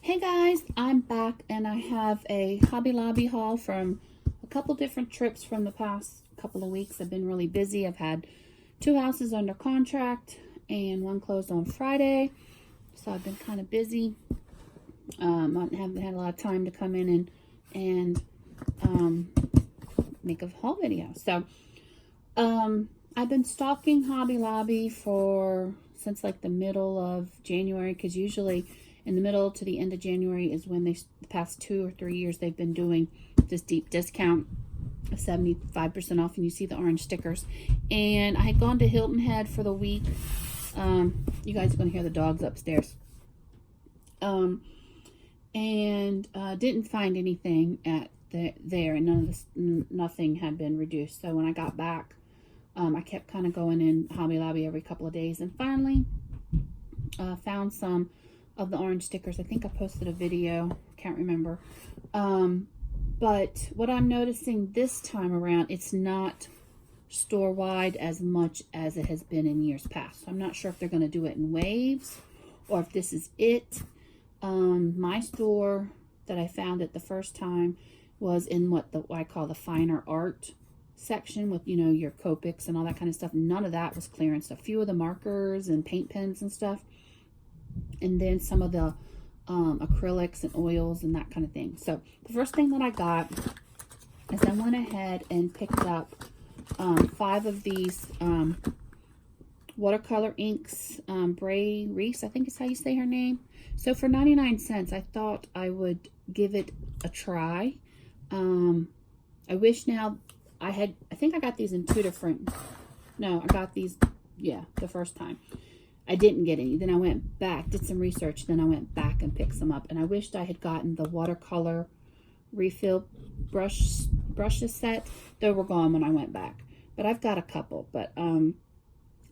Hey guys, I'm back and I have a Hobby Lobby haul from a couple different trips from the past couple of weeks. I've been really busy. I've had 2 houses under contract and one closed on Friday. So I've been kind of busy. I haven't had a lot of time to come in and make a haul video. So I've been stalking Hobby Lobby since like the middle of January, because usually in the middle to the end of January is when the past 2 or 3 years they've been doing this deep discount of 75% off, and you see the orange stickers. And I had gone to Hilton Head for the week. You guys are going to hear the dogs upstairs. And didn't find anything at there, and nothing had been reduced. So when I got back, I kept kind of going in Hobby Lobby every couple of days, and finally found some of the orange stickers. I think I posted a video, can't remember. But what I'm noticing this time around, it's not store-wide as much as it has been in years past. So I'm not sure if they're going to do it in waves or if this is it. My store that I found it the first time was in what I call the finer art section, with, you know, your Copics and all that kind of stuff. None of that was clearance. A few of the markers and paint pens and stuff, and then some of the acrylics and oils and that kind of thing. So the first thing that I got is I went ahead and picked up 5 of these watercolor inks. Bray Reese, I think is how you say her name. So for 99 cents, I thought I would give it a try. I wish now I think I got these in 2 different, no, I got these, yeah, the first time. I didn't get any. Then I went back, did some research, then I went back and picked some up. And I wished I had gotten the watercolor refill brushes set. They were gone when I went back. But I've got a couple, but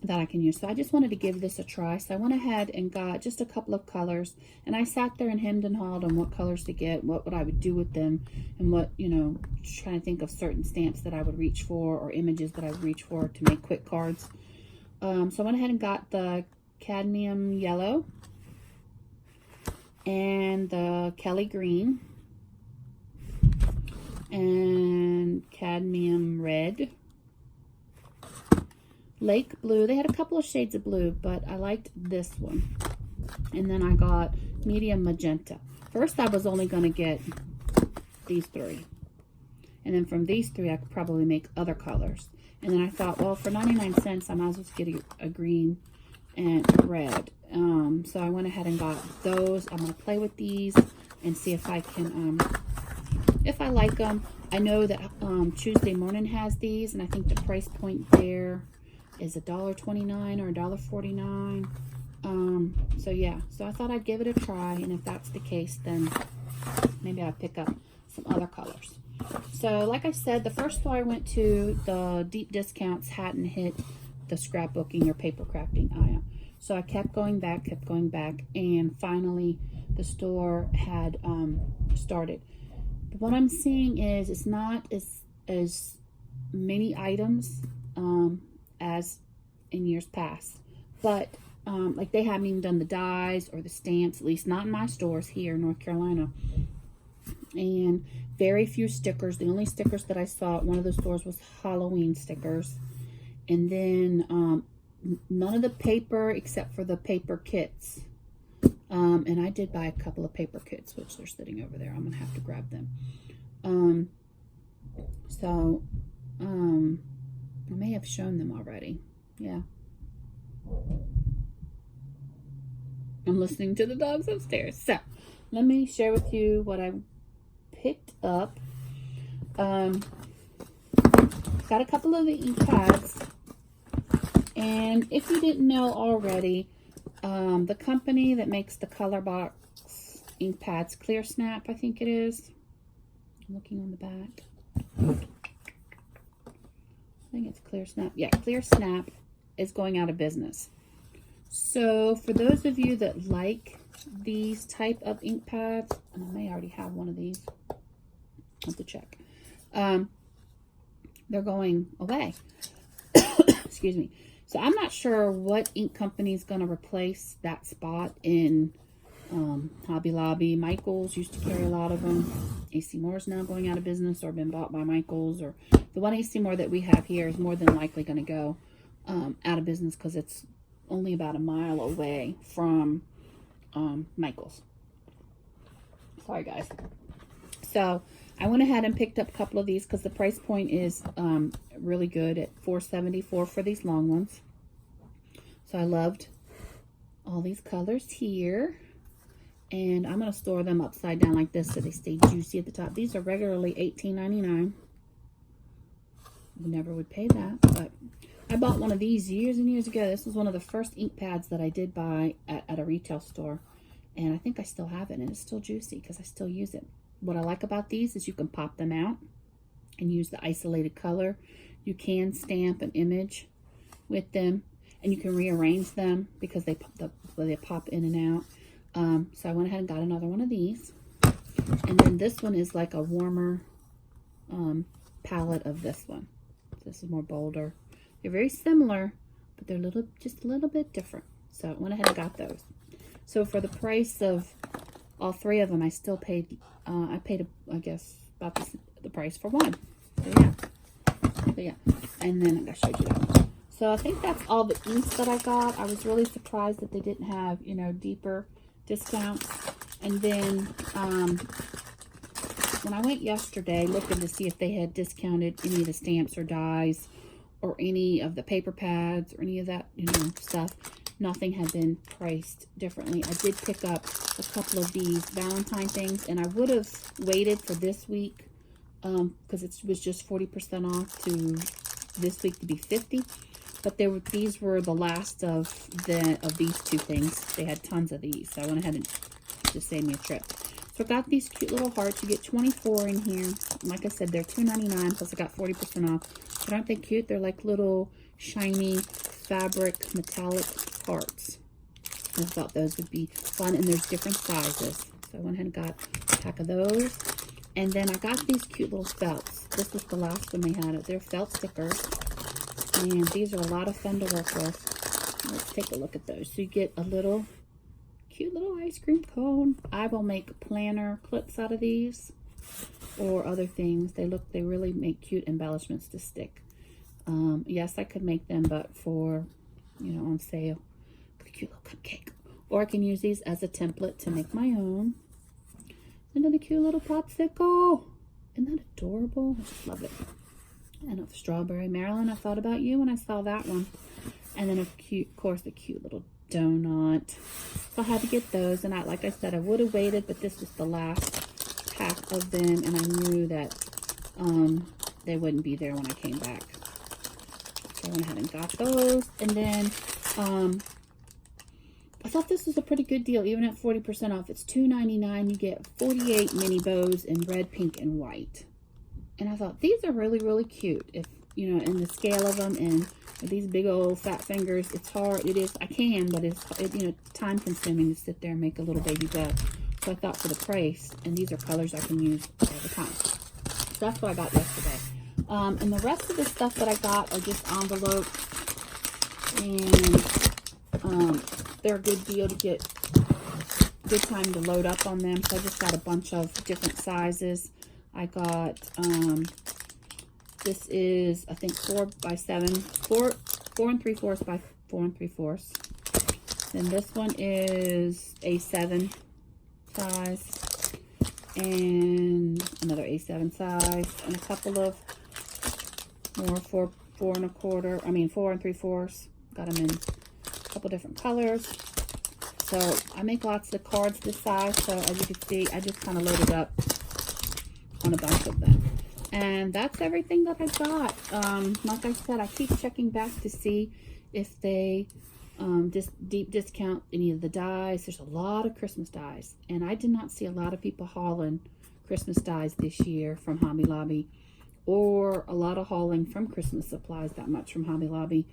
that I can use. So I just wanted to give this a try. So I went ahead and got just a couple of colors, and I sat there and hemmed and hawed on what colors to get, what I would do with them, and what, you know, trying to think of certain stamps that I would reach for, or images that I would reach for to make quick cards. So I went ahead and got the cadmium yellow and the Kelly green and cadmium red, lake blue. They had a couple of shades of blue, but I liked this one. And then I got medium magenta. First I was only going to get these 3, and then from these 3 I could probably make other colors. And then I thought, well, for 99 cents I might as well get a green and a red. So I went ahead and got those. I'm going to play with these and see if I can, if I like them. I know that Tuesday Morning has these, and I think the price point there is $1.29 or $1.49. So yeah, so I thought I'd give it a try, and if that's the case, then maybe I'll pick up some other colors. So like I said, the first store I went to, the deep discounts hadn't hit the scrapbooking or paper crafting aisle. So I kept going back, and finally the store had started. But what I'm seeing is it's not as many items as in years past. But like they haven't even done the dies or the stamps, at least not in my stores here in North Carolina. And very few stickers. The only stickers that I saw at one of the stores was Halloween stickers. And then none of the paper except for the paper kits. And I did buy a couple of paper kits, which they're sitting over there. I'm going to have to grab them. I may have shown them already. Yeah. I'm listening to the dogs upstairs. So let me share with you what I picked up. Got a couple of the ink pads. And if you didn't know already, the company that makes the color box ink pads, Clear Snap, I think it is. I'm looking on the back. I think it's Clear Snap. Yeah, Clear Snap is going out of business. So for those of you that like these type of ink pads, and I may already have one of these. I'll have to check. They're going away. Excuse me. So I'm not sure what ink company is going to replace that spot in Hobby Lobby. Michaels used to carry a lot of them. AC Moore's now going out of business or been bought by Michaels. Or the one AC Moore that we have here is more than likely going to go out of business because it's only about a mile away from Michaels. Sorry, guys. So I went ahead and picked up a couple of these because the price point is really good at $4.74 for these long ones. So I loved all these colors here. And I'm going to store them upside down like this so they stay juicy at the top. These are regularly $18.99. Never would pay that, but I bought one of these years and years ago. This was one of the first ink pads that I did buy at a retail store. And I think I still have it, and it's still juicy because I still use it. What I like about these is you can pop them out and use the isolated color. You can stamp an image with them, and you can rearrange them because they pop in and out. So I went ahead and got another one of these. And then this one is like a warmer palette of this one. This is more bolder. They're very similar, but they're just a little bit different. So I went ahead and got those. So for the price of all three of them, I still paid, I guess, about the price for one. So yeah. And then I showed you that one. So I think that's all the inks that I got. I was really surprised that they didn't have, deeper discounts. And then when I went yesterday looking to see if they had discounted any of the stamps or dies or any of the paper pads or any of that, stuff, nothing had been priced differently. I did pick up a couple of these Valentine things, and I would have waited for this week because it was just 40% off to this week to be 50. But these were the last of these two things. They had tons of these, so I went ahead and just saved me a trip. So I got these cute little hearts. You get 24 in here. Like I said, they're $2.99 plus I got 40% off. But aren't they cute? They're like little shiny fabric metallic hearts. I thought those would be fun, and there's different sizes. So I went ahead and got a pack of those. And then I got these cute little felts. This was the last one they had. They're felt stickers. And these are a lot of fun to work with. Let's take a look at those. So you get a little cute little ice cream cone. I will make planner clips out of these or other things. They really make cute embellishments to stick. Yes, I could make them, but for, on sale. A cute little cupcake. Or I can use these as a template to make my own. Another cute little popsicle. Isn't that adorable? I just love it. And a strawberry. Marilyn, I thought about you when I saw that one. And then of course, the cute little donut. So I had to get those. And like I said, I would have waited, but this was the last pack of them. And I knew that they wouldn't be there when I came back. So I went ahead and got those. And then I thought this was a pretty good deal, even at 40% off. It's $2.99. You get 48 mini bows in red, pink, and white. And I thought, these are really, really cute. If, in the scale of them, and with these big old fat fingers, it's hard. It is, I can, but it's time consuming to sit there and make a little baby bow. So I thought for the price, and these are colors I can use all the time. So that's what I got yesterday. And the rest of the stuff that I got are just envelopes. And they're a good deal to get, good time to load up on them. So I just got a bunch of different sizes. I got, this is, I think, 4 by 7, 4 3/4 by 4 3/4. Then this one is A7 size, and another A7 size, and a couple of more 4 3/4. Got them in a couple different colors. So I make lots of cards this size, so as you can see, I just kind of loaded up on a bunch of them. And that's everything that I got. Like I said, I keep checking back to see if they deep discount any of the dies. There's a lot of Christmas dies, and I did not see a lot of people hauling Christmas dies this year from Hobby Lobby, or a lot of hauling from Christmas supplies that much from Hobby Lobby.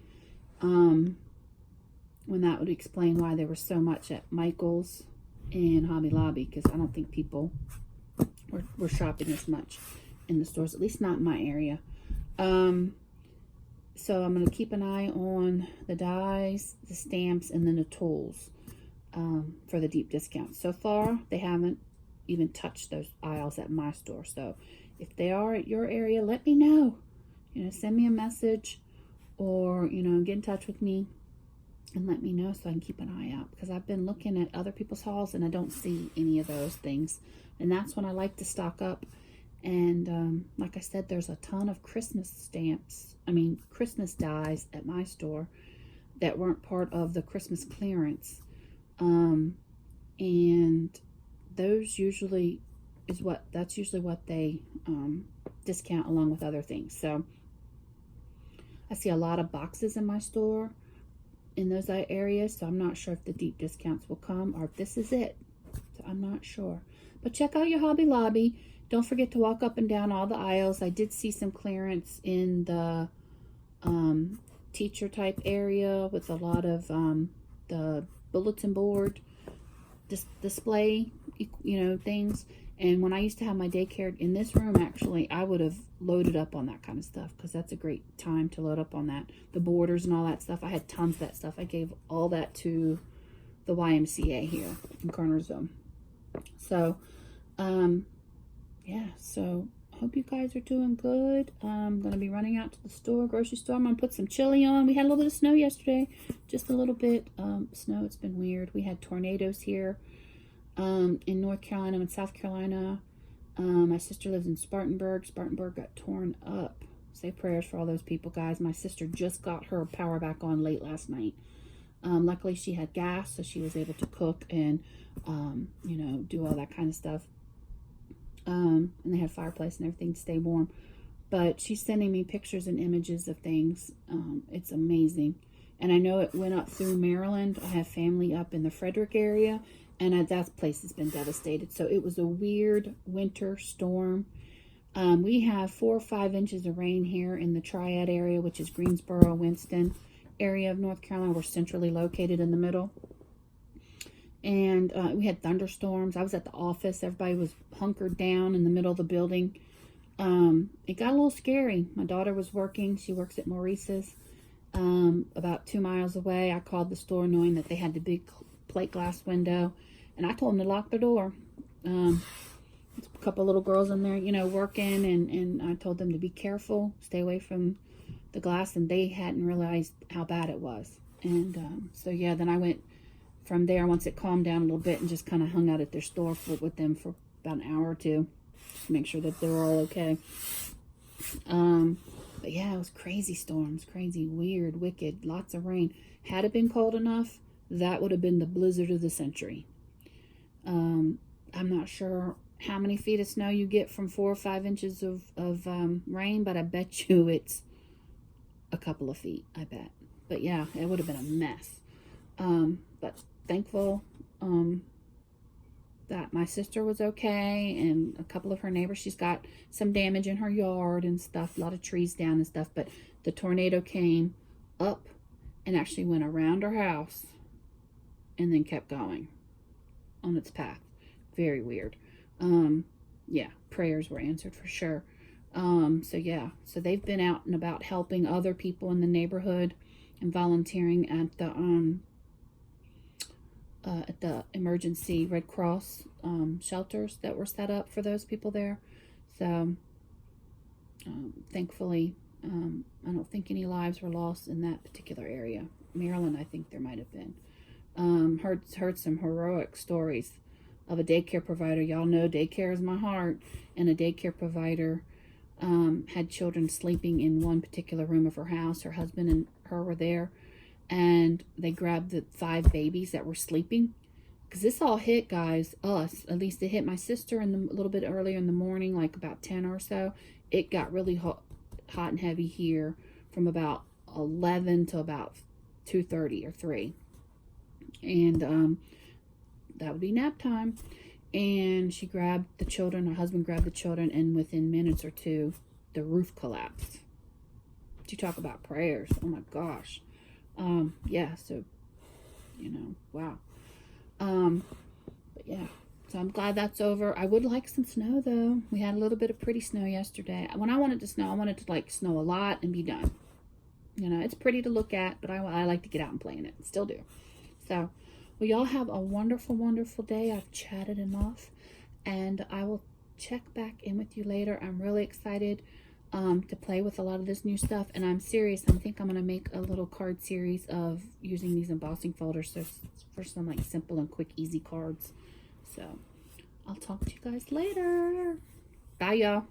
When that would explain why there was so much at Michael's and Hobby Lobby, because I don't think people were shopping as much in the stores, at least not in my area. So I'm going to keep an eye on the dies, the stamps, and then the tools. for the deep discounts. So far, they haven't even touched those aisles at my store. So if they are at your area, let me know. You know, send me a message or, you know, get in touch with me and let me know so I can keep an eye out, because I've been looking at other people's hauls and I don't see any of those things. And that's when I like to stock up. And like I said, there's a ton of Christmas stamps, Christmas dies at my store that weren't part of the Christmas clearance. And those usually that's usually what they discount along with other things. So I see a lot of boxes in my store in those areas, so I'm not sure if the deep discounts will come or if this is it. So I'm not sure. But check out your Hobby Lobby. Don't forget to walk up and down all the aisles. I did see some clearance in the teacher type area with a lot of the bulletin board display, you know, things. And when I used to have my daycare in this room, actually, I would have loaded up on that kind of stuff, because that's a great time to load up on that. The borders and all that stuff. I had tons of that stuff. I gave all that to the YMCA here in Carnersville. So, yeah, so I hope you guys are doing good. I'm going to be running out to the store, grocery store. I'm going to put some chili on. We had a little bit of snow yesterday, just a little bit snow. It's been weird. We had tornadoes here in North Carolina and South Carolina. My sister lives in Spartanburg. Spartanburg got torn up. Say prayers for all those people, guys. My sister just got her power back on late last night. Luckily, she had gas, so she was able to cook and, you know, do all that kind of stuff. And they had a fireplace and everything to stay warm. But she's sending me pictures and images of things. It's amazing. And I know it went up through Maryland. I have family up in the Frederick area, and that place has been devastated. So it was a weird winter storm. We have 4 or 5 inches of rain here in the Triad area, which is Greensboro, Winston area of North Carolina. We're centrally located in the middle. And we had thunderstorms. I was at the office. Everybody was hunkered down in the middle of the building. It got a little scary. My daughter was working. She works at Maurice's about 2 miles away. I called the store knowing that they had the big plate glass window. And I told them to lock the door. A couple little girls in there, you know, working. And I told them to be careful. Stay away from the glass. And they hadn't realized how bad it was. And so, yeah, then I went from there once it calmed down a little bit and just kind of hung out at their store with them for about an hour or two to make sure that they were all okay. But yeah, it was crazy storms, crazy, weird, wicked, lots of rain. Had it been cold enough, that would have been the blizzard of the century. I'm not sure how many feet of snow you get from 4 or 5 inches of rain, but I bet you it's a couple of feet, I bet. But yeah, it would have been a mess. But thankful that my sister was okay, and a couple of her neighbors. She's got some damage in her yard and stuff, a lot of trees down and stuff, but the tornado came up and actually went around her house and then kept going on its path. Very weird. Yeah, prayers were answered for sure. So yeah, so they've been out and about helping other people in the neighborhood and volunteering at the emergency Red Cross shelters that were set up for those people there. So thankfully, I don't think any lives were lost in that particular area. Maryland, I think there might have been. Heard some heroic stories of a daycare provider. Y'all know daycare is my heart. And a daycare provider had children sleeping in one particular room of her house. Her husband and her were there. And they grabbed the 5 babies that were sleeping. Because this all hit, guys, us. At least it hit my sister a little bit earlier in the morning, like about 10 or so. It got really hot and heavy here from about 11 to about 2:30 or 3. And that would be nap time. And she grabbed the children, her husband grabbed the children, and within minutes or two, the roof collapsed. You talk about prayers. Oh my gosh. Yeah, so, you know, wow. But yeah, so I'm glad that's over. I would like some snow though. We had a little bit of pretty snow yesterday. When I wanted to snow, I wanted to like snow a lot and be done. You know, it's pretty to look at, but I like to get out and play in it. Still do. So, Well, y'all have a wonderful, wonderful day. I've chatted enough, and I will check back in with you later. I'm really excited to play with a lot of this new stuff, and I'm serious. I think I'm going to make a little card series of using these embossing folders for some like simple and quick, easy cards. So I'll talk to you guys later. Bye, y'all.